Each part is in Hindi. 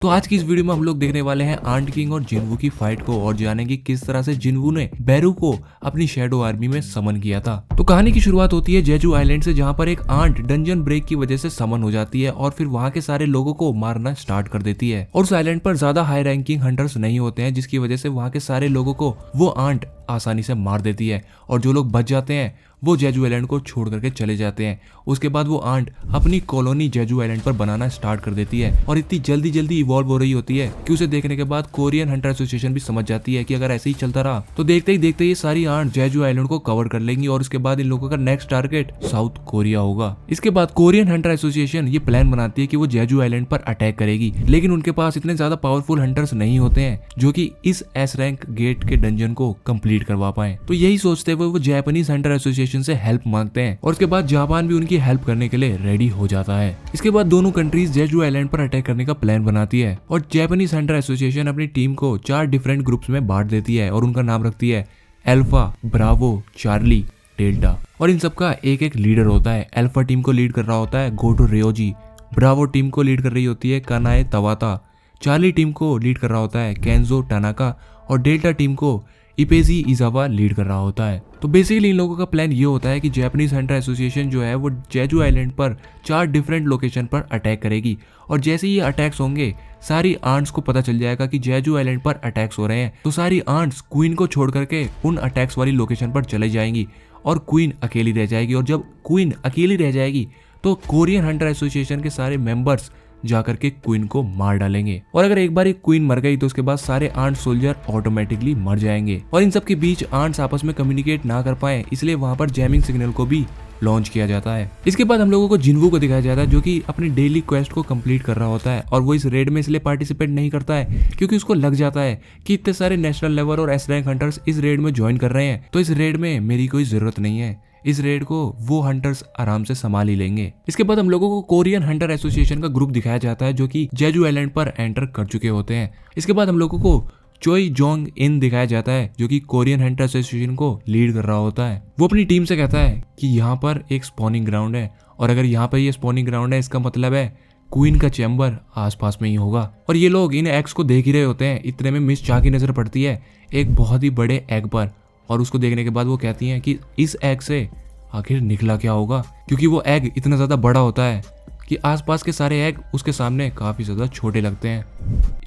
तो आज की इस वीडियो में हम लोग देखने वाले हैं आंट किंग और जिनवू की फाइट को और जानेंगे किस तरह से जिनवू ने बैरू को अपनी शैडो आर्मी में समन किया था। तो कहानी की शुरुआत होती है जेजू आइलैंड से, जहां पर एक आंट डंजन ब्रेक की वजह से समन हो जाती है और फिर वहां के सारे लोगों को मारना स्टार्ट कर देती है। और उस आइलैंड पर ज्यादा हाई रैंकिंग हंटर्स नहीं होते हैं, जिसकी वजह से वहां के सारे लोगों को वो आंट आसानी से मार देती है और जो लोग बच जाते हैं वो जेजू आइलैंड को छोड़ करके चले जाते हैं। उसके बाद वो आंट अपनी कॉलोनी जेजू आइलैंड पर बनाना स्टार्ट कर देती है और इतनी जल्दी जल्दी इवॉल्व हो रही होती है कि उसे देखने के बाद कोरियन हंटर एसोसिएशन भी समझ जाती है कि अगर ऐसे ही चलता रहा तो देखते ही ये सारी आंट जेजू आइलैंड को कवर कर लेंगी और उसके बाद इन लोगों का नेक्स्ट टारगेट साउथ कोरिया होगा। इसके बाद कोरियन हंटर एसोसिएशन ये प्लान बनाती है कि वो जेजू आइलैंड पर अटैक करेगी, लेकिन उनके पास इतने ज्यादा पावरफुल हंटर्स नहीं होते हैं जो कि इस एस रैंक गेट के डंजन को कंप्लीट करवा पाए। तो यही सोचते हुए वो जापानीज हंटर एसोसिएशन से हेल्प मांगते हैं और उसके बाद जापान भी उनकी हेल्प करने के लिए रेडी हो जाता है। इसके बाद दोनों कंट्रीज जेजू आइलैंड पर अटैक करने का प्लान बनाती है और जापानीज हंटर एसोसिएशन अपनी टीम को 4 डिफरेंट ग्रुप्स में बांट देती है और उनका नाम रखती है अल्फा, ब्रावो, चार्ली, डेल्टा। और इन सबका एक एक लीडर होता है। अल्फा टीम को लीड कर रहा होता है गोटो रियोजी, ब्रावो टीम को लीड कर रही होती है कानाए तवाता, चार्ली टीम को लीड कर रहा होता है केंजो टानाका और डेल्टा टीम को इपेजी इजावा लीड कर रहा होता है। तो बेसिकली इन लोगों का प्लान ये होता है कि जापानीज हंटर एसोसिएशन जो है वो जेजू आइलैंड पर 4 डिफरेंट लोकेशन पर अटैक करेगी और जैसे ही ये अटैक्स होंगे सारी आंट्स को पता चल जाएगा कि जेजू आइलैंड पर अटैक्स हो रहे हैं। तो सारी आंट्स क्वीन को छोड़ करके उन अटैक्स वाली लोकेशन पर चले जाएंगी और क्वीन अकेली रह जाएगी। और जब क्वीन अकेली रह जाएगी तो कोरियन हंटर एसोसिएशन के सारे मेंबर्स जाकर के क्वीन को मार डालेंगे और अगर एक बार एक क्वीन मर गई तो उसके बाद सारे आंट सोल्जर ऑटोमेटिकली मर जाएंगे। और इन सब के बीच आंट्स आपस में कम्युनिकेट ना कर पाए, इसलिए वहां पर जैमिंग सिग्नल को भी लॉन्च किया जाता है। इसके बाद हम लोगों को जिनवू को दिखाया जाता है जो कि अपनी डेली क्वेस्ट को कंप्लीट कर रहा होता है और वो इस रेड में इसलिए पार्टिसिपेट नहीं करता है क्योंकि उसको लग जाता है कि इतने सारे नेशनल लेवल और एस रैंक हंटर्स इस रेड में ज्वाइन कर रहे हैं, तो इस रेड में मेरी कोई जरूरत नहीं है, इस रेड को वो हंटर्स आराम से संभाल ही लेंगे। इसके बाद हम लोगों को कोरियन हंटर एसोसिएशन का ग्रुप दिखाया जाता है जो कि जेजू आइलैंड पर एंटर कर चुके होते हैं। इसके बाद हम लोगों को चोई जोंग इन दिखाया जाता है जो कि कोरियन हंटर एसोसिएशन को लीड कर रहा होता है। वो अपनी टीम से कहता है कि यहाँ पर एक स्पॉनिंग ग्राउंड है और अगर यहाँ पर ये स्पॉनिंग ग्राउंड है इसका मतलब है क्वीन का चैम्बर आसपास में ही होगा। और ये लोग इन एग्स को देख ही रहे होते हैं, इतने में मिस चा की नजर पड़ती है एक बहुत ही बड़े एग पर और उसको देखने के बाद वो कहती हैं कि इस एग से आखिर निकला क्या होगा, क्योंकि वो एग इतना ज्यादा बड़ा होता है कि आसपास के सारे एग उसके सामने काफी ज्यादा छोटे लगते हैं।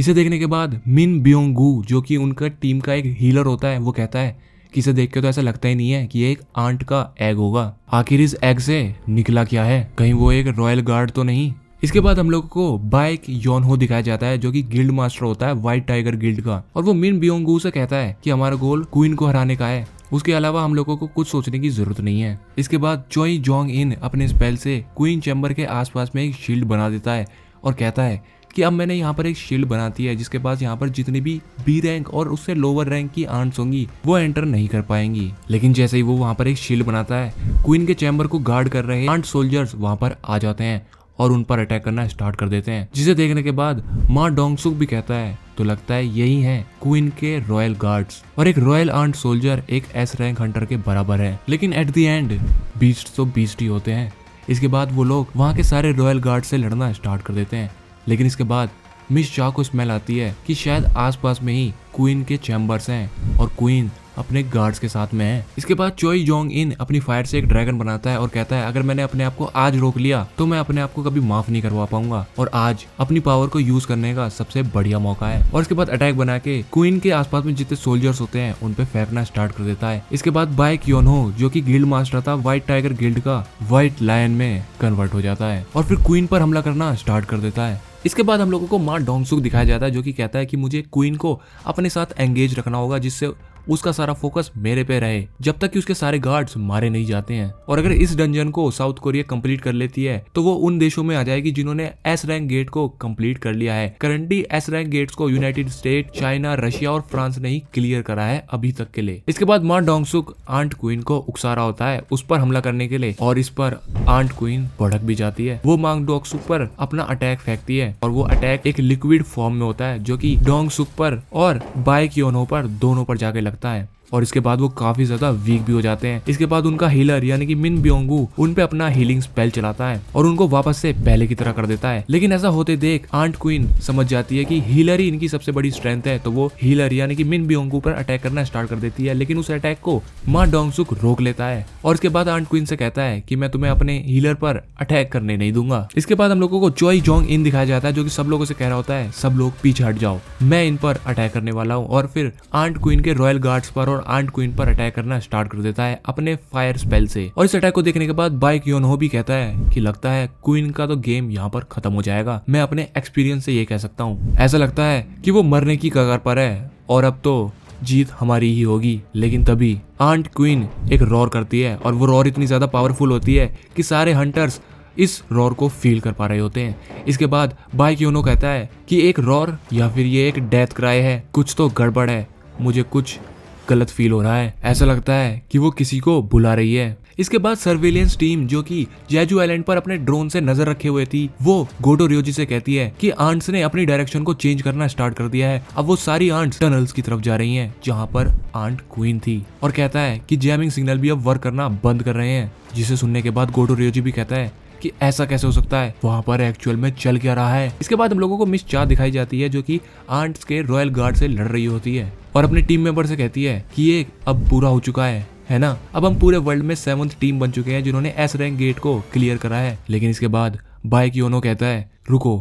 इसे देखने के बाद मिन ब्योंगू जो कि उनका टीम का एक हीलर होता है वो कहता है कि इसे देख के तो ऐसा लगता ही नहीं है कि ये एक आंट का एग होगा, आखिर इस एग से निकला क्या है, कहीं वो एक रॉयल गार्ड तो नहीं। इसके बाद हम लोगों को बाइक योनहो दिखाया जाता है जो कि गिल्ड मास्टर होता है व्हाइट टाइगर गिल्ड का और वो मिन ब्योंगू से कहता है कि हमारा गोल क्वीन को हराने का है, उसके अलावा हम लोगों को कुछ सोचने की जरूरत नहीं है। इसके बाद चोई जोंग इन अपने स्पेल से क्वीन चैम्बर के आसपास में एक शील्ड बना देता है और कहता है कि अब मैंने यहाँ पर एक शील्ड बनाती है जिसके पास यहाँ पर जितनी भी बी रैंक और उससे लोअर रैंक की आंट्स होंगी वो एंटर नहीं कर पाएंगी। लेकिन जैसे ही वो वहाँ पर एक शील्ड बनाता है क्वीन के चैम्बर को गार्ड कर रहे आंट सोल्जर्स वहाँ पर आ जाते हैं और उन पर अटैक करना स्टार्ट कर देते हैं, जिसे देखने के बाद माँ डोंगसुक भी कहता है तो लगता है यही है क्वीन के रॉयल गार्ड्स और एक रॉयल आंट सोल्जर एक एस रैंक हंटर के बराबर है। लेकिन एट द एंड बीस्ट तो बीस्ट ही होते हैं। इसके बाद वो लोग वहाँ के सारे रॉयल गार्ड से लड़ना स्टार्ट कर देते हैं, लेकिन इसके बाद मिस चा को स्मेल आती है कि शायद आसपास में ही क्वीन के चैम्बर्स हैं और क्वीन अपने गार्ड्स के साथ में है। इसके बाद चोई जोंग इन अपनी फायर से एक ड्रैगन बनाता है और कहता है अगर मैंने अपने आप को आज रोक लिया तो मैं अपने आप को कभी माफ नहीं करवा पाऊंगा और आज अपनी पावर को यूज करने का सबसे बढ़िया मौका है। और इसके बाद अटैक बना के क्वीन के आसपास में जितने सोल्जर्स होते हैं उन पे फेंकना स्टार्ट कर देता है। इसके बाद बाइक योनहो जो कि गिल्ड मास्टर था व्हाइट टाइगर गिल्ड का व्हाइट लायन में कन्वर्ट हो जाता है और फिर क्वीन पर हमला करना स्टार्ट कर देता है। इसके बाद हम लोगों को माँ डोंगसुक दिखाया जाता है जो कि कहता है कि मुझे क्वीन को अपने साथ एंगेज रखना होगा जिससे उसका सारा फोकस मेरे पे रहे जब तक कि उसके सारे गार्ड्स मारे नहीं जाते हैं। और अगर इस डंजन को साउथ कोरिया कंप्लीट कर लेती है तो वो उन देशों में आ जाएगी जिन्होंने एस रैंक गेट को कंप्लीट कर लिया है। करंटली एस रैंक गेट्स को यूनाइटेड स्टेट, चाइना, रशिया और फ्रांस ने ही क्लियर करा है अभी तक के लिए। इसके बाद माँ डोंगसुक आंट क्वीन को उकसा रहा होता है उस पर हमला करने के लिए और इस पर आंट क्वीन भड़क भी जाती है। वो माँ डोंगसुक पर अपना अटैक फेंकती है और वो अटैक एक लिक्विड फॉर्म में होता है जो कि डोंगसुक पर और बाइक योनहो पर दोनों पर जाके लगता है। और इसके बाद वो काफी ज्यादा वीक भी हो जाते हैं। इसके बाद उनका हीलर यानी कि मिन ब्योंगू उन पे अपना हीलिंग स्पेल चलाता है और उनको वापस से पहले की तरह कर देता है। लेकिन ऐसा होते देख आंट क्वीन समझ जाती है कि हीलर ही इनकी सबसे बड़ी स्ट्रेंथ है, तो वो हीलर यानी कि मिन ब्योंगू पर अटैक करना स्टार्ट कर देती है। लेकिन उस अटैक को मा डोंगसुक रोक लेता है और इसके बाद आंट क्वीन से कहता है कि मैं तुम्हें अपने हीलर पर अटैक करने नहीं दूंगा। इसके बाद हम लोगों को चोई जोंग इन दिखाया जाता है जो कि सब लोगों से कह रहा होता है सब लोग पीछे हट जाओ, मैं इन पर अटैक करने वाला हूँ। और फिर आंट क्वीन के रॉयल गार्ड्स पर और आंट क्वीन पर अटैक करना स्टार्ट कर देता है अपने फायर स्पेल से। और इस अटैक को देखने के बाद बाइक योनहो भी कहता है कि लगता है क्वीन का तो गेम यहाँ पर खत्म हो जाएगा। मैं अपने एक्सपीरियंस से ये कह सकता हूँ, ऐसा लगता है कि वो मरने की कगार पर है और अब तो जीत हमारी ही होगी। लेकिन तभी आंट क्वीन एक रॉर करती है और वो रॉर इतनी ज्यादा पावरफुल होती है कि सारे हंटर्स इस रॉर को फील कर पा रहे होते हैं। इसके बाद बाइक योनो कहता है कि एक रॉर या फिर ये एक डेथ क्राई है, कुछ तो गड़बड़ है, मुझे कुछ गलत फील हो रहा है, ऐसा लगता है कि वो किसी को बुला रही है। इसके बाद सर्वेलेंस टीम जो कि जेजू आइलैंड पर अपने ड्रोन से नजर रखे हुए थी वो गोटो रियोजी से कहती है कि आंट्स ने अपनी डायरेक्शन को चेंज करना स्टार्ट कर दिया है। अब वो सारी आंट्स टनल्स की तरफ जा रही हैं जहां पर आंट क्वीन थी और कहता है कि जैमिंग सिग्नल भी अब वर्क करना बंद कर रहे हैं। जिसे सुनने के बाद गोटो रियोजी भी कहता है कि ऐसा कैसे हो सकता है, वहां पर एक्चुअल में चल क्या रहा है। इसके बाद हम लोगों को मिस चा दिखाई जाती है जो कि आंट्स के रॉयल गार्ड से लड़ रही होती है और अपने टीम मेंबर से कहती है कि ये अब पूरा हो चुका है ना, अब हम पूरे वर्ल्ड में 7th टीम बन चुके हैं जिन्होंने एस रैंक गेट को क्लियर करा है। लेकिन इसके बाद बाइक योनो कहता है रुको,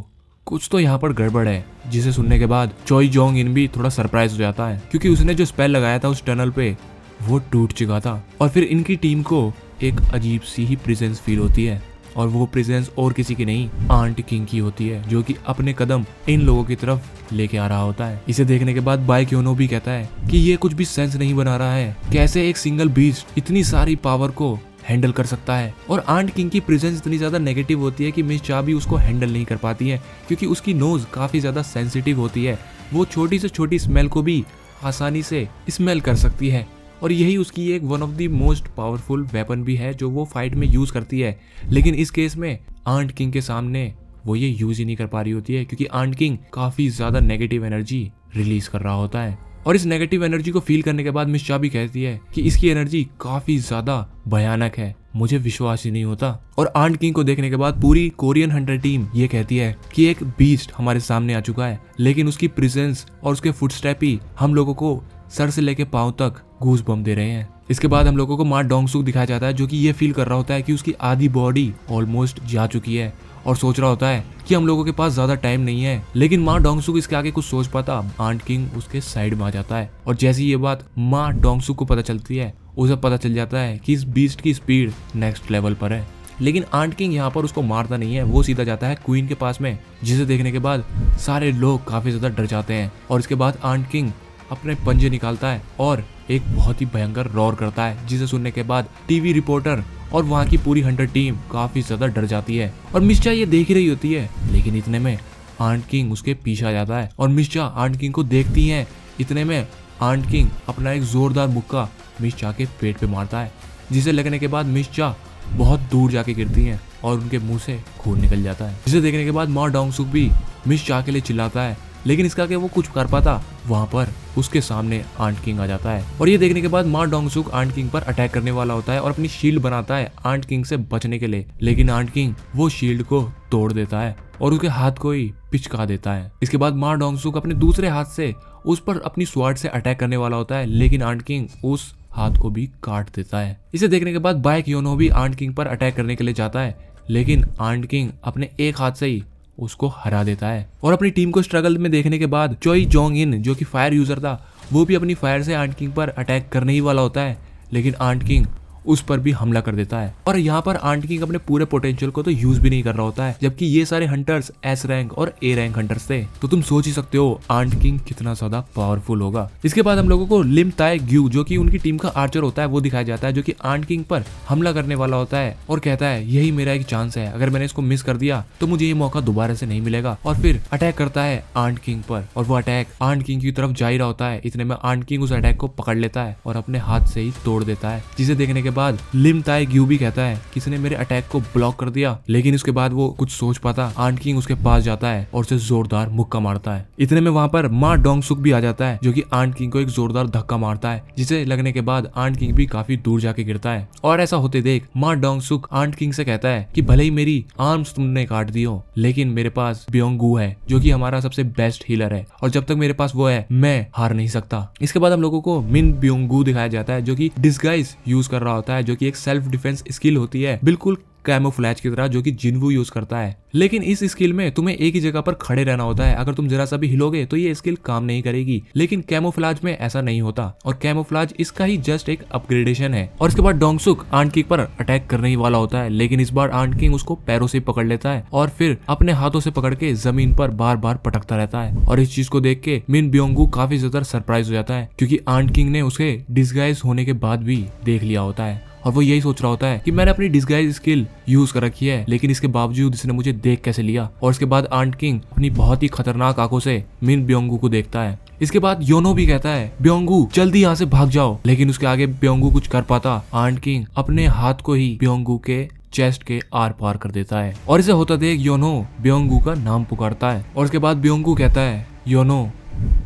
कुछ तो यहाँ पर गड़बड़ है। जिसे सुनने के बाद चोई जोंग इन भी थोड़ा सरप्राइज हो जाता है क्योंकि उसने जो स्पेल लगाया था उस टनल पे वो टूट चुका था। और फिर इनकी टीम को एक अजीब सी ही प्रेजेंस फील होती है और वो प्रेजेंस और किसी की नहीं आंट किंग की होती है जो कि अपने कदम इन लोगों की तरफ लेके आ रहा होता है। इसे देखने के बाद बाइक योनो भी कहता है कि ये कुछ भी सेंस नहीं बना रहा है, कैसे एक सिंगल बीस्ट इतनी सारी पावर को हैंडल कर सकता है। और आंट किंग की प्रेजेंस इतनी ज्यादा नेगेटिव होती है कि मिस चा भी उसको हैंडल नहीं कर पाती है क्योंकि उसकी नोज काफी ज्यादा सेंसिटिव होती है, वो छोटी से छोटी स्मेल को भी आसानी से स्मेल कर सकती है। और यही उसकी एक one of the most powerful weapon भी है जो वो फाइट में यूज करती है। लेकिन इस केस में आंट किंग के सामने वो ये यूज ही नहीं कर पा रही होती है क्योंकि आंट किंग काफी ज्यादा नेगेटिव एनर्जी रिलीज कर रहा होता है। और इस नेगेटिव एनर्जी को फील करने के बाद मिस चा भी कहती है कि इसकी एनर्जी काफी ज्यादा भयानक है, मुझे विश्वास ही नहीं होता। और आंट किंग को देखने के बाद पूरी कोरियन हंटर टीम ये कहती है कि एक बीस्ट हमारे सामने आ चुका है, लेकिन उसकी प्रेजेंस और उसके फुटस्टेप ही हम लोगों को सर से लेके पांव तक गूज बम दे रहे हैं। इसके बाद हम लोगों को मा डोंगसुक दिखाया जाता है जो कि ये फील कर रहा होता है कि उसकी आधी बॉडी ऑलमोस्ट जा चुकी है और सोच रहा होता है कि हम लोगों के पास ज्यादा टाइम नहीं है। लेकिन मा डोंगसुक इसके आगे कुछ सोच पाता आंट किंग उसके साइड में आ जाता है और जैसी ये बात मा डोंगसुक को पता चलती है उसे पता चल जाता है कि इस बीस्ट की स्पीड नेक्स्ट लेवल पर है। लेकिन आंट किंग यहाँ पर उसको मारता नहीं है, वो सीधा जाता है क्वीन के पास में, जिसे देखने के बाद सारे लोग काफी ज्यादा डर जाते हैं। और इसके बाद आंट किंग अपने पंजे निकालता है और एक बहुत ही भयंकर रॉर करता है, जिसे सुनने के बाद टीवी रिपोर्टर और वहाँ की पूरी हंटर टीम काफी ज्यादा डर जाती है। और मिस चा ये देख ही रही होती है, लेकिन इतने में आंट किंग उसके पीछे आ जाता है और मिस चा आंट किंग को देखती है। इतने में आंट किंग अपना एक जोरदार मुक्का मिस चा के पेट पे मारता है, जिसे लगने के बाद मिस चा बहुत दूर जाके गिरती हैं और उनके मुंह से खून निकल जाता है। जिसे देखने के बाद मा डोंगसुक भी मिस चा के लिए चिल्लाता है, लेकिन इसका कि वो कुछ कर पाता वहां पर उसके सामने आंट किंग आ जाता है। और ये देखने के बाद मा डोंगसुक आंट किंग पर अटैक करने वाला होता है और अपनी शील्ड बनाता है आंट किंग से बचने के लिए। लेकिन आंट किंग वो शील्ड को तोड़ देता है और उसके हाथ को ही पिचका देता है। इसके बाद मा डोंगसुक अपने दूसरे हाथ से उस पर अपनी स्वॉर्ड से अटैक करने वाला होता है, लेकिन आंट किंग उस हाथ को भी काट देता है। इसे देखने के बाद बाइक योनो भी आंट किंग पर अटैक करने के लिए जाता है, लेकिन आंट किंग अपने एक हाथ से ही उसको हरा देता है। और अपनी टीम को स्ट्रगल में देखने के बाद चोई जोंग इन जो कि फायर यूजर था वो भी अपनी फायर से आंट किंग पर अटैक करने ही वाला होता है, लेकिन आंट किंग उस पर भी हमला कर देता है। और यहाँ पर आंट किंग अपने पूरे पोटेंशियल को तो यूज भी नहीं कर रहा होता है, जबकि ये सारे हंटर्स एस रैंक और ए रैंक हंटर्स थे। तो तुम सोच ही सकते हो आंट किंग कितना ज्यादा पावरफुल होगा। इसके बाद हम लोगों को लिम ताए ग्यू जो कि उनकी टीम का आर्चर होता है वो दिखाया जाता है, जो कि आंट किंग पर हमला करने वाला होता है और कहता है यही मेरा एक चांस है, अगर मैंने इसको मिस कर दिया तो मुझे ये मौका दोबारा से नहीं मिलेगा। और फिर अटैक करता है आंट किंग पर और वो अटैक आंट किंग की तरफ जा ही रहा होता है। इतने में आंट किंग उस अटैक को पकड़ लेता है और अपने हाथ से ही तोड़ देता है, जिसे देखने के बाद लिम ताई ग्यू भी कहता है किसी ने मेरे अटैक को ब्लॉक कर दिया, लेकिन उसके बाद वो कुछ सोच पाता आंट किंग उसके पास जाता है और उसे जोरदार मुक्का मारता है। इतने में वहाँ पर माँ डोंग सुक भी आ जाता है जो कि आंट किंग को एक जोरदार धक्का मारता है, जिसे लगने के बाद आंट किंग भी काफी दूर जाके गिरता है। और ऐसा होते देख माँ डोंग सुक आंट किंग से कहता है कि भले ही मेरी आर्म्स तुमने काट दी हो, लेकिन मेरे पास ब्योंगू है जो कि हमारा सबसे बेस्ट हीलर है, और जब तक मेरे पास वो है मैं हार नहीं सकता। इसके बाद हम लोगों को मिन ब्योंगू दिखाया जाता है जो कि डिस्गाइज यूज कर रहा होता है, जो कि एक सेल्फ डिफेंस स्किल होती है, बिल्कुल कैमोफ्लैज की तरह, जो कि जिन्वू यूज करता है। लेकिन इस स्किल में तुम्हें एक ही जगह पर खड़े रहना होता है, अगर तुम जरा सा भी हिलोगे तो ये स्किल काम नहीं करेगी। लेकिन कैमोफ्लैज में ऐसा नहीं होता, और कैमोफ्लैज इसका ही जस्ट एक अपग्रेडेशन है। और इसके बाद डोंगसुक आंट किंग पर अटैक करने ही वाला होता है, लेकिन इस बार आंट किंग उसको पैरों से पकड़ लेता है और फिर अपने हाथों से पकड़ के जमीन पर बार बार पटकता रहता है। और इस चीज को देख के मिन ब्योंगू काफी ज्यादा सरप्राइज हो जाता है, क्योंकि आंट किंग ने उसे डिस्गाइज होने के बाद भी देख लिया होता है, और वो यही सोच रहा होता है कि मैंने अपनी डिस्गाइज स्किल यूज कर रखी है, लेकिन इसके बावजूद इसने मुझे देख कैसे लिया। और इसके बाद आंट किंग अपनी बहुत ही खतरनाक आंखों से मिन ब्योंगू को देखता है। इसके बाद योनो भी कहता है ब्योंगू जल्दी यहाँ से भाग जाओ, लेकिन उसके आगे ब्योंगू कुछ कर पाता आंट किंग अपने हाथ को ही ब्योंगू के चेस्ट के आर पार कर देता है, और इसे होता देख योनो ब्योंगू का नाम पुकारता है। और इसके बाद ब्योंगू कहता है योनो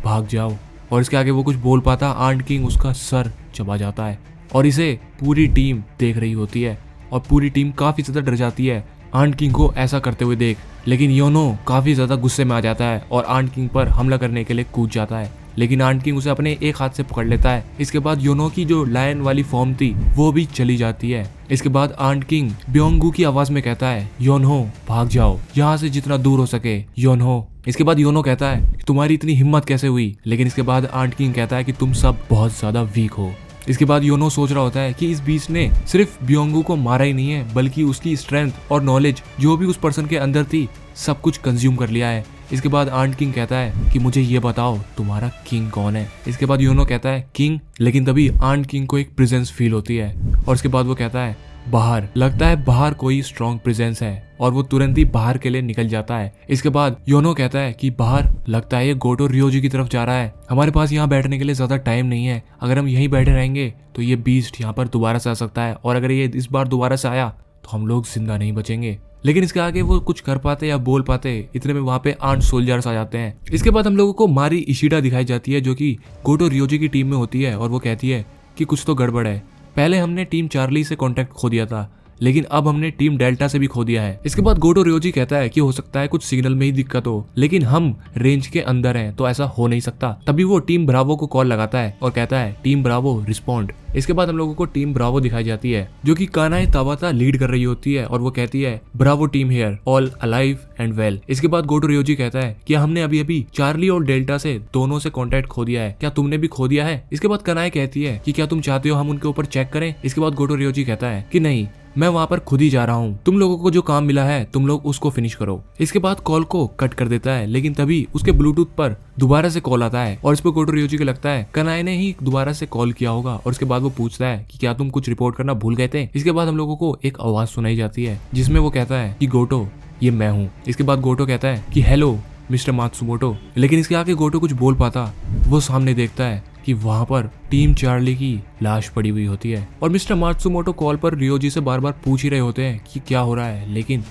भाग जाओ, और इसके आगे वो कुछ बोल पाता आंट किंग उसका सर चबा जाता है, और इसे पूरी टीम देख रही होती है, और पूरी टीम काफी ज्यादा डर जाती है आंट किंग को ऐसा करते हुए देख। लेकिन योनो काफी ज्यादा गुस्से में आ जाता है और आंट किंग पर हमला करने के लिए कूद जाता है, लेकिन आंट किंग उसे अपने एक हाथ से पकड़ लेता है। इसके बाद योनो की जो लायन वाली फॉर्म थी वो भी चली जाती है। इसके बाद आंट किंग ब्योंगू की आवाज में कहता है योनो भाग जाओ यहाँ से जितना दूर हो सके योनो। इसके बाद योनो कहता है तुम्हारी इतनी हिम्मत कैसे हुई, लेकिन इसके बाद आंट किंग कहता है कि तुम सब बहुत ज्यादा वीक हो। इसके बाद योनो सोच रहा होता है कि इस बीच ने सिर्फ ब्योंगू को मारा ही नहीं है, बल्कि उसकी स्ट्रेंथ और नॉलेज जो भी उस पर्सन के अंदर थी सब कुछ कंज्यूम कर लिया है। इसके बाद आंट किंग कहता है कि मुझे ये बताओ तुम्हारा किंग कौन है। इसके बाद योनो कहता है किंग, लेकिन तभी आंट किंग को एक प्रेजेंस फील होती है, और इसके बाद वो कहता है बाहर, लगता है बाहर कोई स्ट्रॉन्ग प्रेजेंस है, और वो तुरंत ही बाहर के लिए निकल जाता है। इसके बाद योनो कहता है कि बाहर लगता है ये गोटो रियोजी की तरफ जा रहा है, हमारे पास यहाँ बैठने के लिए ज्यादा टाइम नहीं है, अगर हम यहीं बैठे रहेंगे तो ये बीस्ट यहाँ पर दोबारा से आ सकता है, और अगर ये इस बार दोबारा से आया तो हम लोग जिंदा नहीं बचेंगे। लेकिन इसके आगे वो कुछ कर पाते या बोल पाते, इतने में वहाँ पे 8 सोल्जर्स आ जाते हैं। इसके बाद हम लोगों को मारी इशिडा दिखाई जाती है जो कि गोटो रियोजी की टीम में होती है, और वो कहती है कि कुछ तो गड़बड़ है, पहले हमने टीम चार्ली से कांटेक्ट खो दिया था, लेकिन अब हमने टीम डेल्टा से भी खो दिया है। इसके बाद गोटो रियोजी कहता है कि हो सकता है कुछ सिग्नल में ही दिक्कत हो, लेकिन हम रेंज के अंदर हैं तो ऐसा हो नहीं सकता। तभी वो टीम ब्रावो को कॉल लगाता है और कहता है टीम ब्रावो रिस्पॉन्ड। इसके बाद हम लोगों को टीम ब्रावो दिखाई जाती है जो कि कानाए तावाता लीड कर रही होती है, और वो कहती है Bravo team here, all alive and well. इसके बाद गोटो रियोजी कहता है कि हमने अभी अभी चार्ली और डेल्टा से दोनों से कांटेक्ट खो दिया है, क्या तुमने भी खो दिया है। इसके बाद कानाए कहती है कि क्या तुम चाहते हो हम उनके ऊपर चेक करें। इसके बाद गोटो रियोजी कहता है कि नहीं, मैं वहाँ पर खुद ही जा रहा हूँ, तुम लोगों को जो काम मिला है तुम लोग उसको फिनिश करो। इसके बाद कॉल को कट कर देता है, लेकिन तभी उसके ब्लूटूथ पर दोबारा से कॉल आता है, और इस पर गोटो रियोजी को लगता है कनाए ने ही दोबारा से कॉल किया होगा। और इसके बाद वो पूछता है कि क्या तुम कुछ रिपोर्ट करना भूल गए थे। इसके बाद हम लोगों को एक आवाज सुनाई जाती है जिसमें वो कहता है कि गोटो ये मैं हूँ। इसके बाद गोटो कहता है कि हेलो मिस्टर मात्सुमोटो, लेकिन इसके आगे गोटो कुछ बोल पाता, वो सामने देखता है कि वहाँ पर टीम चार्ली की लाश पड़ी हुई होती है, और मिस्टर मात्सुमोटो कॉल पर रियोजी से बार बार पूछ ही रहे होते हैं कि क्या हो रहा है, लेकिन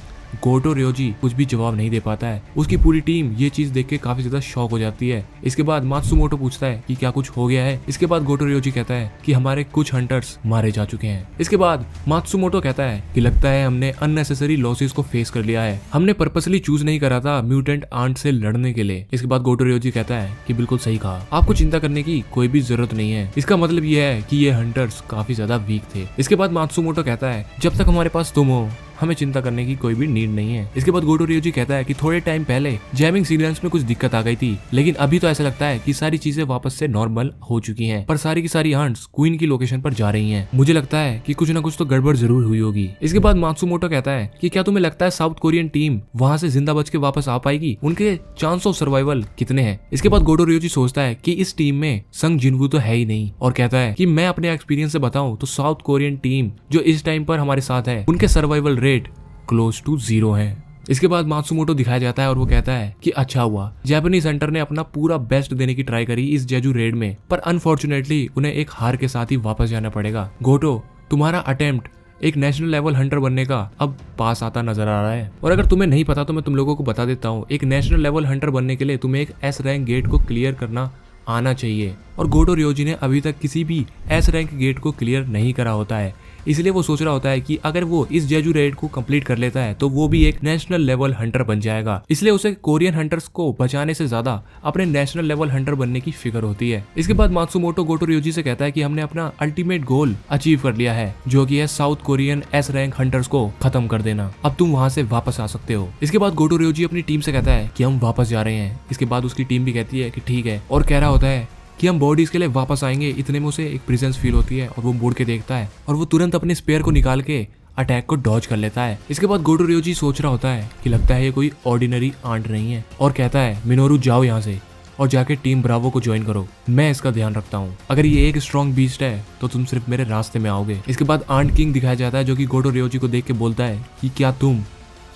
गोटो रियोजी कुछ भी जवाब नहीं दे पाता है। उसकी पूरी टीम ये चीज देख के काफी ज्यादा शॉक हो जाती है। इसके बाद मात्सुमोटो पूछता है कि क्या कुछ हो गया है। इसके बाद गोटो रियोजी कहता है कि हमारे कुछ हंटर्स मारे जा चुके हैं। इसके बाद मात्सुमोटो कहता है कि लगता है हमने अननेसेसरी लॉसेस को फेस कर लिया है, हमने पर्पसली चूज नहीं करा था म्यूटेंट आंट से लड़ने के लिए। इसके बाद गोटो रियोजी कहता है कि बिल्कुल सही कहा, आपको चिंता करने की कोई भी जरूरत नहीं है, इसका मतलब ये है कि ये हंटर्स काफी ज्यादा वीक थे। इसके बाद मात्सुमोटो कहता है जब तक हमारे पास तुम हो हमें चिंता करने की कोई भी नीड नहीं है। इसके बाद गोटो रियोजी कहता है कि थोड़े टाइम पहले जैमिंग सिग्नल्स में कुछ दिक्कत आ गई थी, लेकिन अभी तो ऐसा लगता है कि सारी चीजें वापस से नॉर्मल हो चुकी हैं, पर सारी की सारी आंट्स क्वीन की लोकेशन पर जा रही हैं। मुझे लगता है कि कुछ ना कुछ तो गड़बड़ जरूर हुई होगी। इसके बाद मात्सुमोटो कहता है कि क्या तुम्हें लगता है साउथ कोरियन टीम वहां से जिंदा बच के वापस आ पाएगी, उनके चांस ऑफ सर्वाइवल कितने हैं। इसके बाद गोटो रियोजी सोचता है कि इस टीम में संग जिन्वू तो है ही नहीं, और कहता है कि मैं अपने एक्सपीरियंस से बताऊं तो साउथ कोरियन टीम जो इस टाइम पर हमारे साथ है उनके सर्वाइवल रेट क्लोज टू 0 है। इसके बाद मात्सुमोटो दिखाया जाता है और वो कहता है कि अच्छा हुआ जापानीज हंटर ने अपना पूरा बेस्ट देने की ट्राई करी इस जेजू रेड में, पर अनफॉर्चुनेटली उन्हें एक हार के साथ ही वापस जाना पड़ेगा। गोटो तुम्हारा अटेम्प्ट एक नेशनल लेवल हंटर बनने का अब पास आता नजर आ रहा है। और अगर तुम्हें नहीं पता तो मैं तुम लोगों को बता देता हूँ, एक नेशनल लेवल हंटर बनने के लिए तुम्हें एक एस रैंक गेट को क्लियर करना आना चाहिए। और गोटो रियोजी ने अभी तक किसी भी एस रैंक गेट को क्लियर नहीं करा होता है, इसलिए वो सोच रहा होता है कि अगर वो इस जेजू रेड को कंप्लीट कर लेता है तो वो भी एक नेशनल लेवल हंटर बन जाएगा। इसलिए उसे कोरियन हंटर्स को बचाने से ज्यादा अपने नेशनल लेवल हंटर बनने की फिक्र होती है। इसके बाद मात्सुमोटो गोटो रियोजी से कहता है कि हमने अपना अल्टीमेट गोल अचीव कर लिया है, जो कि है south Korean S rank hunters को खत्म कर देना। अब तुम वहां से वापस आ सकते हो। इसके बाद गोटो रियोजी अपनी टीम से कहता है कि हम वापस जा रहे हैं। इसके बाद उसकी टीम भी कहती है कि ठीक है, और कह रहा होता है कि हम बॉडीज के लिए वापस आएंगे। इतने में उसे एक प्रेजेंस फील होती है और वो मुड़ के देखता है और वो तुरंत अपने स्पेयर को निकाल के अटैक को डॉज कर लेता है। इसके बाद गोटो रियोजी सोच रहा होता है कि लगता है ये कोई ऑर्डिनरी आंट नहीं है, और कहता है मिनोरू जाओ यहाँ से और जाके टीम ब्रावो को ज्वाइन करो, मैं इसका ध्यान रखता हूँ। अगर ये एक स्ट्रॉन्ग बीस्ट है तो तुम सिर्फ मेरे रास्ते में आओगे। इसके बाद आंट किंग दिखाया जाता है, जो कि गोटो रियोजी को देख के बोलता है कि क्या तुम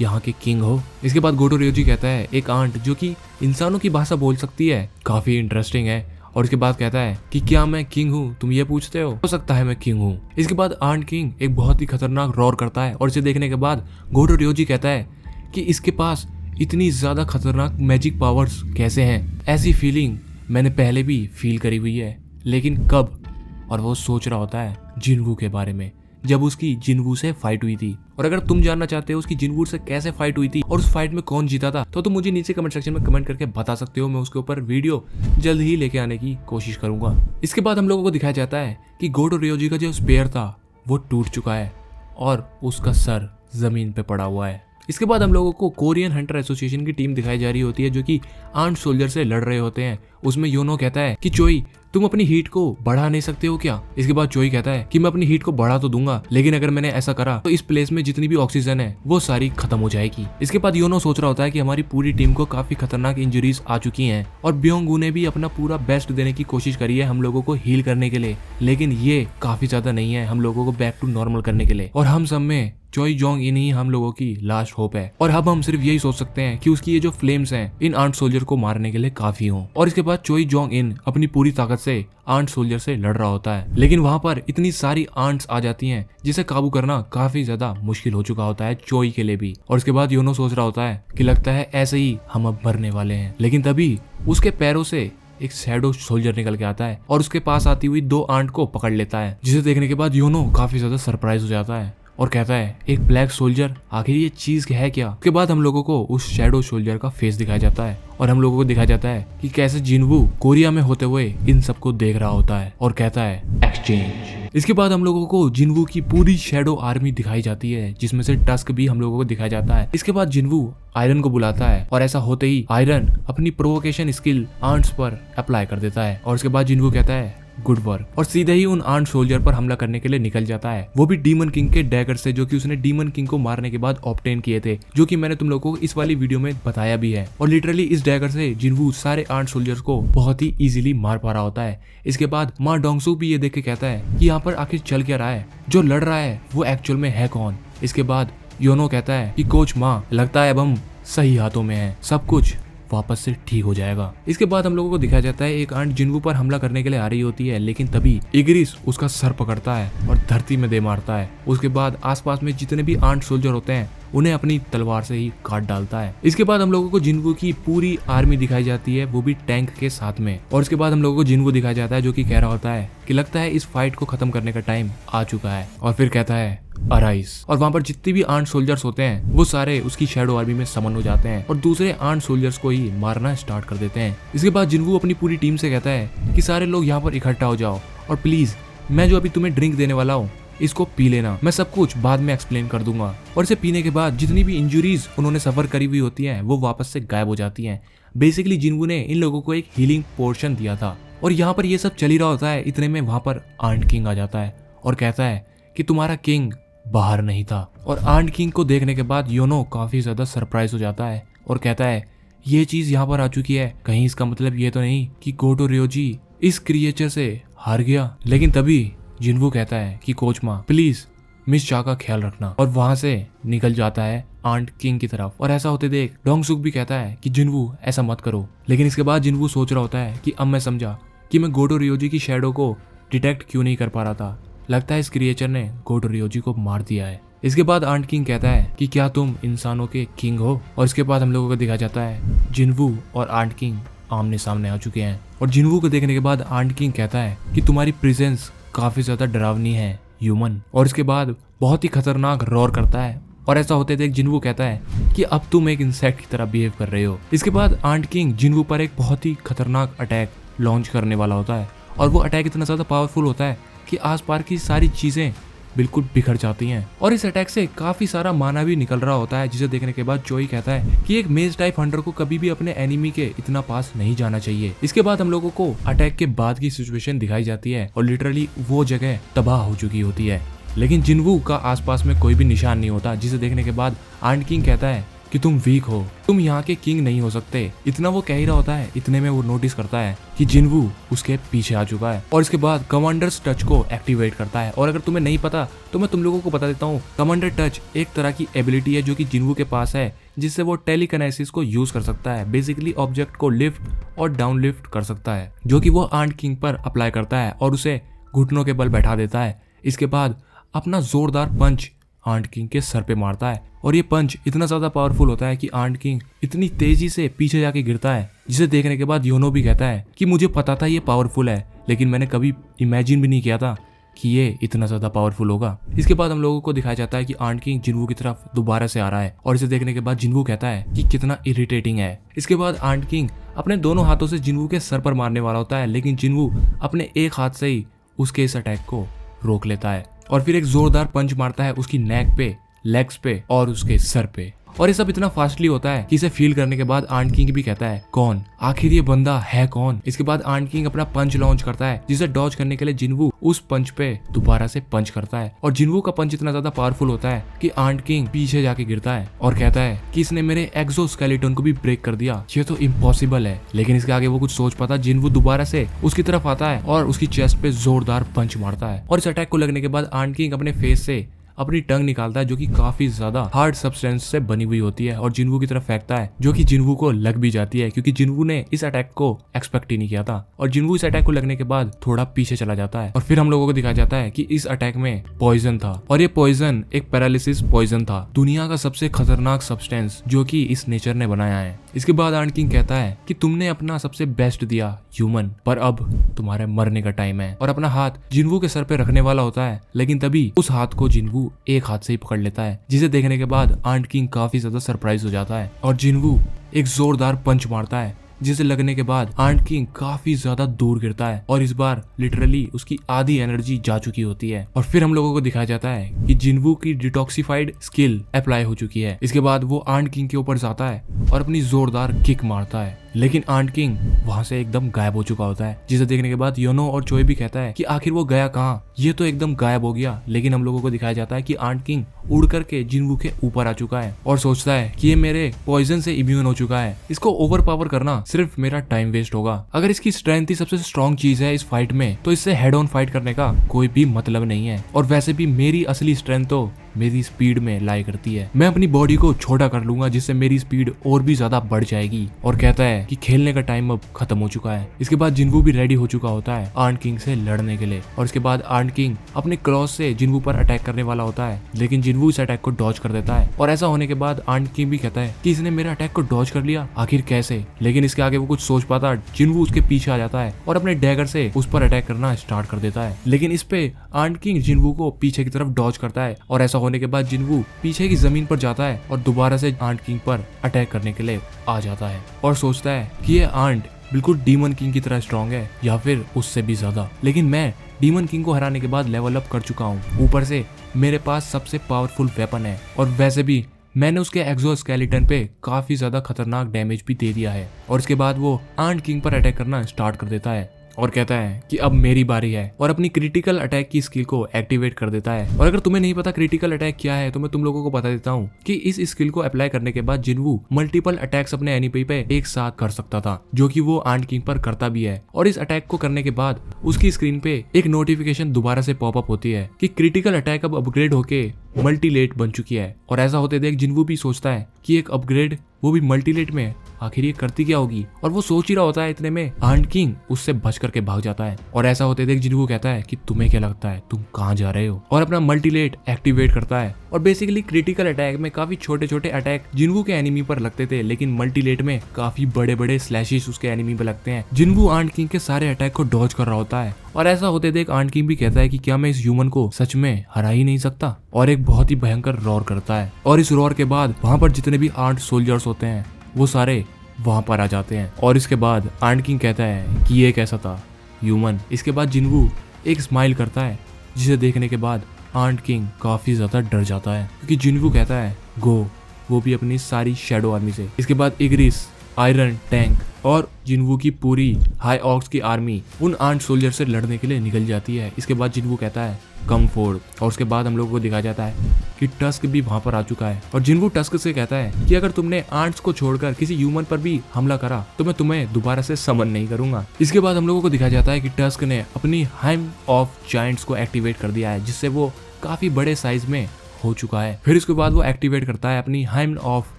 यहाँ के किंग हो। इसके बाद गोटो रियोजी कहता है एक आंट जो कि इंसानों की भाषा बोल सकती है काफी इंटरेस्टिंग है। और इसके बाद कहता है कि क्या मैं किंग हूँ, तुम ये पूछते हो सकता है मैं किंग हूँ। इसके बाद आंट किंग एक बहुत ही खतरनाक रोर करता है और इसे देखने के बाद गोटो रियोजी कहता है कि इसके पास इतनी ज्यादा खतरनाक मैजिक पावर्स कैसे हैं। ऐसी फीलिंग मैंने पहले भी फील करी हुई है, लेकिन कब। और वो सोच रहा होता है जिनवू के बारे में, जब उसकी जिनवू से फाइट हुई थी। और अगर तुम जानना चाहते हो उसकी जिनवू से कैसे फाइट हुई थी और उस फाइट में कौन जीता था, तो तुम मुझे नीचे कमेंट सेक्शन में कमेंट करके बता सकते हो। मैं उसके ऊपर वीडियो जल्द ही लेके आने की कोशिश करूंगा। इसके बाद हम लोगों को दिखाया जाता है कि गोटो रियोजी का जो स्पेयर था वो टूट चुका है और उसका सर जमीन पे पड़ा हुआ है। इसके बाद हम लोगों को कोरियन हंटर एसोसिएशन की टीम दिखाई जा रही होती है, जो कि आंट सोल्जर से लड़ रहे होते हैं। उसमें योनो कहता है कि चोई तुम अपनी हीट को बढ़ा नहीं सकते हो क्या। इसके बाद चोई कहता है कि मैं अपनी हीट को बढ़ा तो दूंगा, लेकिन अगर मैंने ऐसा करा तो इस प्लेस में जितनी भी ऑक्सीजन है वो सारी खत्म हो जाएगी। इसके बाद योनो सोच रहा होता है कि हमारी पूरी टीम को काफी खतरनाक इंजरीज आ चुकी हैं और ब्योंगू ने भी अपना पूरा बेस्ट देने की कोशिश करी है हम लोगों को हील करने के लिए, लेकिन ये काफी ज्यादा नहीं है हम लोगों को बैक टू नॉर्मल करने के लिए। और हम सब में चोई जोंग इन ही हम लोगों की लास्ट होप है, और अब हम सिर्फ यही सोच सकते हैं कि उसकी ये जो फ्लेम्स हैं इन आंट सोल्जर को मारने के लिए काफी हों। और इसके बाद चोई जोंग इन अपनी पूरी ताकत से आंट सोल्जर से लड़ रहा होता है, लेकिन वहां पर इतनी सारी आंट्स आ जाती हैं जिसे काबू करना काफी ज्यादा मुश्किल हो चुका होता है चोई के लिए भी। और इसके बाद योनो सोच रहा होता है कि लगता है ऐसे ही हम अब मरने वाले हैं, लेकिन तभी उसके पैरों से एक शैडो सोल्जर निकल के आता है और उसके पास आती हुई दो आंट को पकड़ लेता है, जिसे देखने के बाद योनो काफी ज्यादा सरप्राइज हो जाता है और कहता है एक ब्लैक सोल्जर, आखिर ये चीज है क्या। उसके बाद हम लोगों को उस शैडो सोल्जर का फेस दिखाया जाता है और हम लोगों को दिखाया जाता है कि कैसे जिनवू कोरिया में होते हुए इन सबको देख रहा होता है और कहता है एक्सचेंज। इसके बाद हम लोगों को जिनवू की पूरी शैडो आर्मी दिखाई जाती है, जिसमें से टस्क भी हम लोगों को दिखाया जाता है। इसके बाद जिनवू आयरन को बुलाता है और ऐसा होते ही आयरन अपनी प्रोवोकेशन स्किल आंट्स पर अप्लाई कर देता है और उसके बाद जिनवू कहता है गुड वर्क और सीधे ही उन आंट सोल्जर पर हमला करने के लिए निकल जाता है, वो भी डीमन किंग के डैगर से, जो कि उसने डीमन किंग को मारने के बाद ऑब्टेन किए थे, जो कि मैंने तुम लोगों को इस वाली वीडियो में बताया भी है। और लिटरली इस डैगर से जिनवू सारे आंट सोल्जर्स को बहुत ही इजीली मार पा रहा होता है। इसके बाद माँ डोंगसुक भी ये देख के कहता है कि यहाँ पर आखिर चल क्या रहा है, जो लड़ रहा है वो एक्चुअल में है कौन। इसके बाद योनो कहता है कि कोच माँ, लगता है अब हम सही हाथों में हैं, सब कुछ वापस से ठीक हो जाएगा। इसके बाद हम लोगों को दिखाया जाता है एक आंट जिनवू पर हमला करने के लिए आ रही होती है, लेकिन तभी इग्रिस उसका सर पकड़ता है और धरती में दे मारता है। उसके बाद आसपास में जितने भी आंट सोल्जर होते हैं उन्हें अपनी तलवार से ही काट डालता है। इसके बाद हम लोगों को जिनवू की पूरी आर्मी दिखाई जाती है, वो भी टैंक के साथ में। और इसके बाद हम लोगों को जिनवू दिखाया जाता है, जो कि कह रहा होता है कि लगता है इस फाइट को खत्म करने का टाइम आ चुका है, और फिर कहता है अराइज। और वहां पर जितने भी आंट सोल्जर्स होते हैं वो सारे उसकी शैडो आर्मी में समन हो जाते हैं और दूसरे आंट सोल्जर्स को ही मारना स्टार्ट कर देते हैं। इसके बाद जिनवू अपनी पूरी टीम से कहता है कि सारे लोग यहाँ पर इकट्ठा हो जाओ और प्लीज मैं जो अभी तुम्हें ड्रिंक देने वाला हूँ इसको पी लेना, मैं सब कुछ बाद में एक्सप्लेन कर दूंगा। और इसे पीने के बाद जितनी भी इंजुरीज उन्होंने सफर करी हुई होती हैं वो वापस से गायब हो जाती हैं। बेसिकली जिनवू ने इन लोगों को एक हीलिंग पोर्शन दिया था। और यहाँ पर ये सब चल ही रहा होता है, इतने में वहां पर आंट किंग आ जाता है और कहता है कि तुम्हारा किंग बाहर नहीं था। और आंट किंग को देखने के बाद योनो काफी ज्यादा सरप्राइज हो जाता है और कहता है ये चीज यहाँ पर आ चुकी है, कहीं इसका मतलब ये तो नहीं कि गोटो रियोजी इस क्रिएचर से हार गया। लेकिन तभी जिनवू कहता है कि कोच माँ प्लीज मिस चा का ख्याल रखना, और वहां से निकल जाता है आंट किंग की तरफ। और ऐसा होते देख डोंगसुक भी कहता है कि जिनवू ऐसा मत करो। लेकिन इसके बाद जिनवू सोच रहा होता है कि अब मैं समझा कि मैं गोटो रियोजी की शैडो को डिटेक्ट क्यों नहीं कर पा रहा था, लगता है इस क्रिएचर ने गोड रियोजी को मार दिया है। इसके बाद आंट किंग कहता है कि क्या तुम इंसानों के किंग हो, और इसके बाद हम लोगों को दिखाया जाता है जिनवू और आंट किंग आमने सामने आ चुके हैं। और जिनवू को देखने के बाद आंट किंग कहता है कि तुम्हारी प्रेजेंस काफी ज्यादा डरावनी है ह्यूमन, और इसके बाद बहुत ही खतरनाक रोर करता है। और ऐसा होते देख जिनवू कहता है कि अब तुम एक इंसेक्ट की तरह बिहेव कर रहे हो। इसके बाद आंट किंग जिनवू पर एक बहुत ही खतरनाक अटैक लॉन्च करने वाला होता है, और वो अटैक इतना ज्यादा पावरफुल होता है कि आसपास की सारी चीजें बिल्कुल बिखर जाती हैं। और इस अटैक से काफी सारा माना भी निकल रहा होता है, जिसे देखने के बाद जोई कहता है कि एक मेज टाइप हंटर को कभी भी अपने एनिमी के इतना पास नहीं जाना चाहिए। इसके बाद हम लोगों को अटैक के बाद की सिचुएशन दिखाई जाती है और लिटरली वो जगह तबाह हो चुकी होती है, लेकिन जिनवू का आसपास में कोई भी निशान नहीं होता, जिसे देखने के बाद आंट किंग कहता है कि तुम वीक हो, तुम यहाँ के किंग नहीं हो सकते। इतना वो कह ही रहा होता है, इतने में वो नोटिस करता है कि जिनवू उसके पीछे आ चुका है, और इसके बाद कमांडर्स टच को एक्टिवेट करता है। और अगर तुम्हें नहीं पता तो मैं तुम लोगों को बता देता हूँ, कमांडर टच एक तरह की एबिलिटी है जो कि जिनवू के पास है, जिससे वो टेलीकिनेसिस को यूज कर सकता है। बेसिकली ऑब्जेक्ट को लिफ्ट और डाउन लिफ्ट कर सकता है, जो कि वो आंट किंग पर अप्लाई करता है और उसे घुटनों के बल बैठा देता है। इसके बाद अपना जोरदार पंच आंट किंग के सर पे मारता है, और ये पंच इतना ज्यादा पावरफुल होता है कि आंट किंग इतनी तेजी से पीछे जाके गिरता है, जिसे देखने के बाद योनो भी कहता है कि मुझे पता था ये पावरफुल है, लेकिन मैंने कभी इमेजिन भी नहीं किया था कि ये इतना ज्यादा पावरफुल होगा। इसके बाद हम लोगों को दिखाया जाता है कि आंट किंग जिनवू की तरफ दोबारा से आ रहा है, और इसे देखने के बाद जिनवू कहता है कि कितना इरिटेटिंग है। इसके बाद आंट किंग अपने दोनों हाथों से जिनवू के सर पर मारने वाला होता है, लेकिन जिनवू अपने एक हाथ से ही उसके इस अटैक को रोक लेता है, और फिर एक जोरदार पंच मारता है उसकी नेक पे, लेग्स पे और उसके सर पे। और ये सब इतना फास्टली होता है कि इसे फील करने के बाद आंट किंग भी कहता है कौन, आखिर ये बंदा है कौन। इसके बाद आंट किंग अपना पंच लॉन्च करता है, जिसे डॉज करने के लिए जिनवू उस पंच पे दोबारा से पंच करता है, और जिनवू का पंच इतना ज्यादा पावरफुल होता है कि आंट किंग पीछे जाके गिरता है और कहता है कि इसने मेरे एक्सोस्केलेटन को भी ब्रेक कर दिया, ये तो इम्पॉसिबल है। लेकिन इसके आगे वो कुछ सोच पाता, जिनवू दोबारा से उसकी तरफ आता है और उसकी चेस्ट पे जोरदार पंच मारता है, और इस अटैक को लगने के बाद आंट किंग अपने फेस से अपनी टंग निकालता है, जो कि काफी ज्यादा हार्ड सब्सटेंस से बनी हुई होती है, और जिनवू की तरफ फेंकता है, जो कि जिनवू को लग भी जाती है, क्योंकि जिनवू ने इस अटैक को एक्सपेक्ट ही नहीं किया था। और जिनवू इस अटैक को लगने के बाद थोड़ा पीछे चला जाता है, और फिर हम लोगों को दिखाया जाता है कि इस अटैक में पॉइजन था, और ये पॉइजन एक पैरालिसिस पॉइजन था, दुनिया का सबसे खतरनाक सब्सटेंस जो कि इस नेचर ने बनाया है। इसके बाद आंट किंग कहता है कि तुमने अपना सबसे बेस्ट दिया ह्यूमन, पर अब तुम्हारे मरने का टाइम है, और अपना हाथ जिनवू के सर पे रखने वाला होता है, लेकिन तभी उस हाथ को जिनवू एक हाथ से ही पकड़ लेता है, जिसे देखने के बाद आंट किंग काफी ज्यादा सरप्राइज हो जाता है, और जिनवू एक जोरदार पंच मारता है, जिसे लगने के बाद आंट किंग काफी ज्यादा दूर गिरता है, और इस बार लिटरली उसकी आधी एनर्जी जा चुकी होती है। और फिर हम लोगों को दिखाया जाता है कि जिनवू की डिटॉक्सिफाइड स्किल अप्लाई हो चुकी है। इसके बाद वो आंट किंग के ऊपर जाता है और अपनी जोरदार किक मारता है, लेकिन आंट किंग वहां से एकदम गायब हो चुका होता है, जिसे देखने के बाद योनो और चोई भी कहता है कि आखिर वो गया कहाँ, ये तो एकदम गायब हो गया। लेकिन हम लोगों को दिखाया जाता है कि आंट किंग उड़ करके जिनवू के ऊपर आ चुका है, और सोचता है कि ये मेरे पॉइजन से इम्यून हो चुका है, इसको ओवर पावर करना सिर्फ मेरा टाइम वेस्ट होगा। अगर इसकी स्ट्रेंथ ही सबसे स्ट्रॉन्ग चीज है इस फाइट में, तो इससे हेड ऑन फाइट करने का कोई भी मतलब नहीं है। और वैसे भी मेरी असली स्ट्रेंथ तो मेरी स्पीड में लाई करती है, मैं अपनी बॉडी को छोटा कर लूंगा जिससे मेरी स्पीड और भी ज्यादा बढ़ जाएगी। और कहता है कि खेलने का टाइम अब खत्म हो चुका है। इसके बाद जिनवू भी रेडी हो चुका होता है आंट किंग से लड़ने के लिए, और इसके बाद आंट किंग अपने क्रॉस से जिनवू पर अटैक करने वाला होता है, लेकिन जिनवू इस अटैक को डॉज कर देता है। और ऐसा होने के बाद आंट किंग भी कहता है कि इसने मेरे अटैक को डॉज कर लिया, आखिर कैसे। लेकिन इसके आगे वो कुछ सोच पाता, जिनवू उसके पीछे आ जाता है और अपने डैगर से उस पर अटैक करना स्टार्ट कर देता है, लेकिन इस पे आंट किंग जिनवू को पीछे की तरफ डॉज करता है। और ऐसा होने के बाद जिनवू पीछे की जमीन पर जाता है और दोबारा से आंट किंग पर अटैक करने के लिए आ जाता है, और सोचता है कि ये आंट बिल्कुल डीमन किंग की तरह स्ट्रांग है या फिर उससे भी ज्यादा, लेकिन मैं डीमन किंग को हराने के बाद लेवल अप कर चुका हूँ, ऊपर से मेरे पास सबसे पावरफुल वेपन है, और वैसे भी मैंने उसके एक्सोस्केलेटन पे काफी ज्यादा खतरनाक डैमेज भी दे दिया है। और इसके बाद वो आंट किंग पर अटैक करना स्टार्ट कर देता है और कहता है कि अब मेरी बारी है, और अपनी क्रिटिकल अटैक की स्किल को एक्टिवेट कर देता है। और अगर तुम्हें नहीं पता क्रिटिकल अटैक क्या है, तो मैं तुम लोगों को बता देता हूँ कि इस स्किल को अप्लाई करने के बाद जिनवू मल्टीपल अटैक्स अपने एनिमी पे एक साथ कर सकता था, जो कि वो आंट किंग पर करता भी है। और इस अटैक को करने के बाद उसकी स्क्रीन पे एक नोटिफिकेशन दोबारा से पॉपअप होती है कि क्रिटिकल अटैक अब अपग्रेड होके मल्टीलेट बन चुकी है। और ऐसा होते देख जिन्वू भी सोचता है कि एक अपग्रेड, वो भी मल्टीलेट में, आखिर ये करती क्या होगी। और वो सोच ही रहा होता है, इतने में आंट किंग उससे बच करके भाग जाता है। और ऐसा होते देख जिन्वू कहता है कि तुम्हें क्या लगता है, तुम कहाँ जा रहे हो, और अपना मल्टीलेट एक्टिवेट करता है। और बेसिकली क्रिटिकल अटैक में काफी छोटे छोटे अटैक जिन्वू के एनिमी पर लगते थे, लेकिन मल्टीलेट में काफी बड़े बड़े स्लैशेस उसके एनिमी पर लगते हैं। जिन्वू आंट किंग के सारे अटैक को डॉज कर रहा होता है। और ऐसा होते देख आंट किंग भी कहता है कि क्या मैं इस ह्यूमन को सच में हरा ही नहीं सकता, और एक बहुत ही भयंकर रॉर करता है। और इस रॉर के बाद वहां पर जितने भी आंट सोल्जर्स होते हैं वो सारे वहां पर आ जाते हैं। और इसके बाद आंट किंग कहता है कि ये कैसा था ह्यूमन। इसके बाद जिन्वू एक स्माइल करता है, जिसे देखने के बाद आंट किंग काफी ज्यादा डर जाता है, क्योंकि जिन्वू कहता है गो, वो भी अपनी सारी शैडो आर्मी से। इसके बाद इग्रिस, आयरन टैंक और जिन्वू की पूरी हाई ऑक्स की आर्मी उन आंट सोल्जर से लड़ने के लिए निकल जाती है। इसके बाद जिन्वू कहता है कम फोर्ड, और उसके बाद हम लोगों को दिखाया जाता है कि टस्क भी वहां पर आ चुका है। और जिन्वू टस्क से कहता है कि अगर तुमने आंट्स को छोड़कर किसी ह्यूमन पर भी हमला करा तो मैं तुम्हें दोबारा से समन नहीं करूंगा। इसके बाद हम लोगों को दिखाया जाता है कि टस्क ने अपनी हाइम ऑफ जायंट्स को एक्टिवेट कर दिया है, जिससे वो काफी बड़े साइज में हो चुका है। फिर इसके बाद वो एक्टिवेट करता है अपनी हाइम ऑफ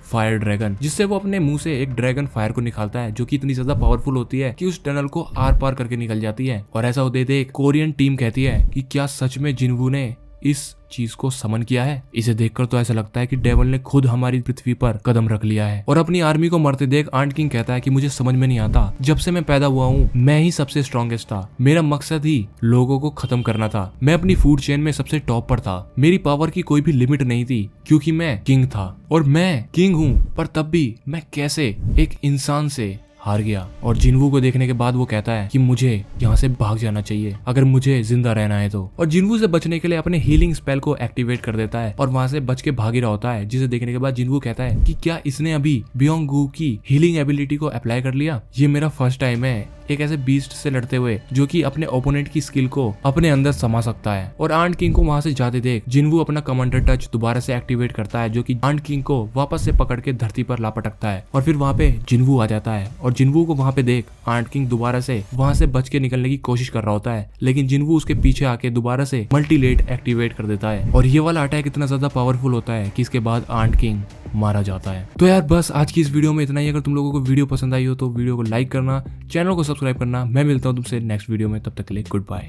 फायर ड्रैगन, जिससे वो अपने मुंह से एक ड्रैगन फायर को निकालता है, जो कि इतनी ज्यादा पावरफुल होती है कि उस टनल को आर पार करके निकल जाती है। और ऐसा होते देख कोरियन टीम कहती है कि क्या सच में जिन्वू ने इस चीज को समन किया है। इसे देखकर तो ऐसा लगता है कि डेविल ने खुद हमारी पृथ्वी पर कदम रख लिया है। और अपनी आर्मी को मरते देख आंट किंग कहता है कि मुझे समझ में नहीं आता, जब से मैं पैदा हुआ हूँ मैं ही सबसे स्ट्रॉन्गेस्ट था, मेरा मकसद ही लोगों को खत्म करना था, मैं अपनी फूड चेन में सबसे टॉप पर था, मेरी पावर की कोई भी लिमिट नहीं थी, क्योंकि मैं किंग था। और मैं किंग हूँ, पर तब भी मैं कैसे एक इंसान से हार गया। और जिन्वू को देखने के बाद वो कहता है कि मुझे यहाँ से भाग जाना चाहिए अगर मुझे जिंदा रहना है तो। और जिन्वू से बचने के लिए अपने हीलिंग स्पेल को एक्टिवेट कर देता है और वहां से बच के भाग ही रहा होता है, जिसे देखने के बाद जिन्वू कहता है कि क्या इसने अभी बियोंग गू की हीलिंग एबिलिटी को अप्लाई कर लिया। ये मेरा फर्स्ट टाइम है एक ऐसे बीस्ट से लड़ते हुए जो कि अपने ओपोनेंट की स्किल को अपने अंदर समा सकता है। और आंट किंग को वहां से जाते देख जिन्वू अपना कमांडर टच दोबारा से एक्टिवेट करता है, जो कि आंट किंग को वापस से पकड़ के धरती पर लापटकता है। और फिर वहां पे जिन्वू आ जाता है और जिन्वू को वहां पे देख आंट किंग दोबारा से वहां से बच के निकलने की कोशिश कर रहा होता है, लेकिन जिन्वू उसके पीछे आके दोबारा से मल्टीलेट एक्टिवेट कर देता है। और ये वाला अटैक इतना ज्यादा पावरफुल होता है कि इसके बाद आंट किंग मारा जाता है। तो यार बस आज की इस वीडियो में इतना ही। अगर तुम लोगों को वीडियो पसंद आई हो तो वीडियो को लाइक करना, चैनल को सब्सक्राइब करना। मैं मिलता हूँ तुमसे नेक्स्ट वीडियो में, तब तक के लिए गुड बाय।